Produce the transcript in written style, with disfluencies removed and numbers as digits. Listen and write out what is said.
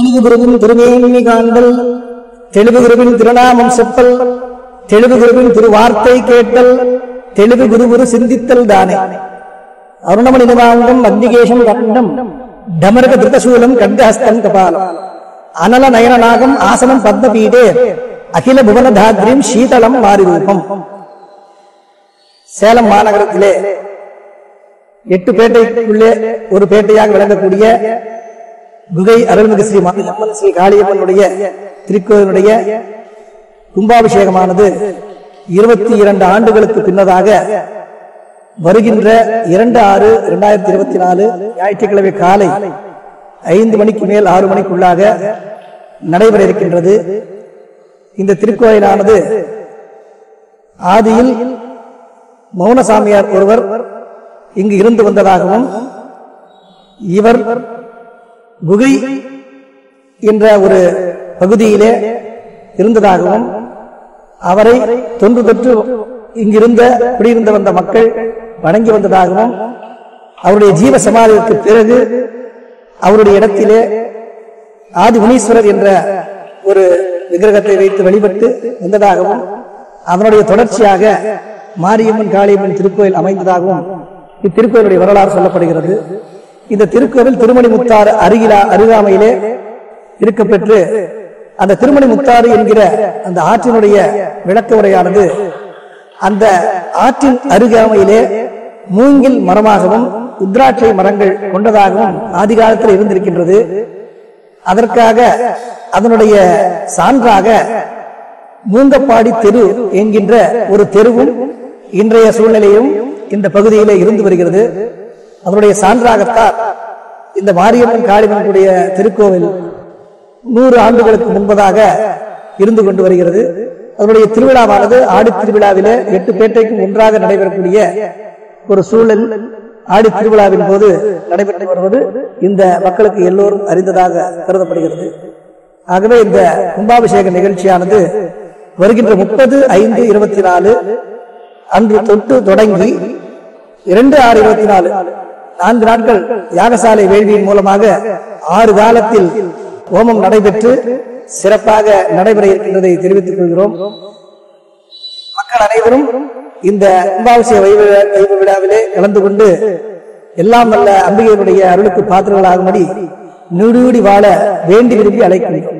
தெளிவு குருவின் திருமேனி காண்டல், தெளிவு குருவின் திருநாமம் செப்பல், தெளிவு குருவின் திருவார்த்தை கேட்டல், தெளிவு குரு சிந்தித்தல் தானே. அருணமணி நிவாங்கம் மத்திகேஷம் கண்டம், டமரக திருதசூலம் கண்டஹஸ்தம் கபாலம், அனல நயனநாகம் ஆசனம் பத்மபீடே, அகில புவனதாத்ரீம் சீதளம் மாரிரூபம். சேலம் மாநகரத்திலே 8 பேட்டைக்குள்ளே ஒரு பேட்டையாக விளங்கக்கூடிய குகை அருள்மிகு ஸ்ரீ மாரியம்மன் ஸ்ரீ காளியம்மனுடைய திருக்கோயிலுடைய கும்பாபிஷேகமானது 22 ஆண்டுகளுக்கு பின்னதாக வருகின்ற 2/6/2024 ஞாயிற்றுக்கிழமை காலை 5 மணிக்கு மேல் 6 மணிக்குள்ளாக நடைபெற இருக்கின்றது. இந்த திருக்கோயிலானது ஆதியில் மௌனசாமியார் ஒருவர் இங்கு இருந்து வந்ததாகவும், இவர் குகை என்ற ஒரு பகுதியிலே இருந்ததாகவும், அவரை தொன்று தொற்று இங்கிருந்த குடியிருந்த வந்த மக்கள் வணங்கி வந்ததாகவும், அவருடைய ஜீவ சமாதிக்கு பிறகு அவருடைய இடத்திலே ஆதி முனீஸ்வரர் என்ற ஒரு விக்கிரகத்தை வைத்து வழிபட்டு வந்ததாகவும், அதனுடைய தொடர்ச்சியாக மாரியம்மன் காளியம்மன் திருக்கோயில் அமைந்ததாகவும் இத்திருக்கோயிலுடைய வரலாறு சொல்லப்படுகிறது. இந்த திருக்கோவில் திருமணி முத்தாறு அருகாமையிலே இருக்கப்பெற்று, அந்த திருமணி முத்தாறு என்கிற அந்த ஆற்றினுடைய விளக்க உரையானது அந்த ஆற்றின் அருகாமையிலே மூங்கில் மரமாகவும் உத்ராட்சை மரங்கள் கொண்டதாகவும் ஆதி காலத்தில் இருந்திருக்கின்றது. அதற்காக அதனுடைய சான்றாக மூங்கப்பாடி தெரு என்கின்ற ஒரு தெருவும் இன்றைய சூழ்நிலையும் இந்த பகுதியிலே இருந்து வருகிறது. அதனுடைய சான்றாகத்தான் இந்த மாரியம்மன் காளியம்மனுடைய திருக்கோவில் 100 ஆண்டுகளுக்கு முன்பதாக இருந்து கொண்டு வருகிறது. அதனுடைய திருவிழாவானது ஆடி திருவிழாவிலே 8 பேட்டைக்கும் ஒன்றாக நடைபெறக்கூடிய ஒரு சூழல் ஆடி திருவிழாவின் போது நடைபெற்று வருவது இந்த மக்களுக்கு எல்லோரும் அறிந்ததாக கருதப்படுகிறது. ஆகவே இந்த கும்பாபிஷேக நிகழ்ச்சியானது வருகின்ற 30/5/24 அன்று தொட்டு தொடங்கி 2/6/24 4 நாட்கள் யாகசாலை வேள்வியின் மூலமாக 6 காலத்தில் ஹோமம் நடைபெற்று சிறப்பாக நடைபெற இருக்கின்றதை தெரிவித்துக் கொள்கிறோம். மக்கள் அனைவரும் இந்த கும்பாபிஷேக வைபவ விழாவிலே கலந்து கொண்டு எல்லாம் நல்ல அம்பிகையினுடைய அருளுக்கு பாத்திரங்களாகும்படி நீடூடி வாழ வேண்டி விரும்பி அழைக்கின்றோம்.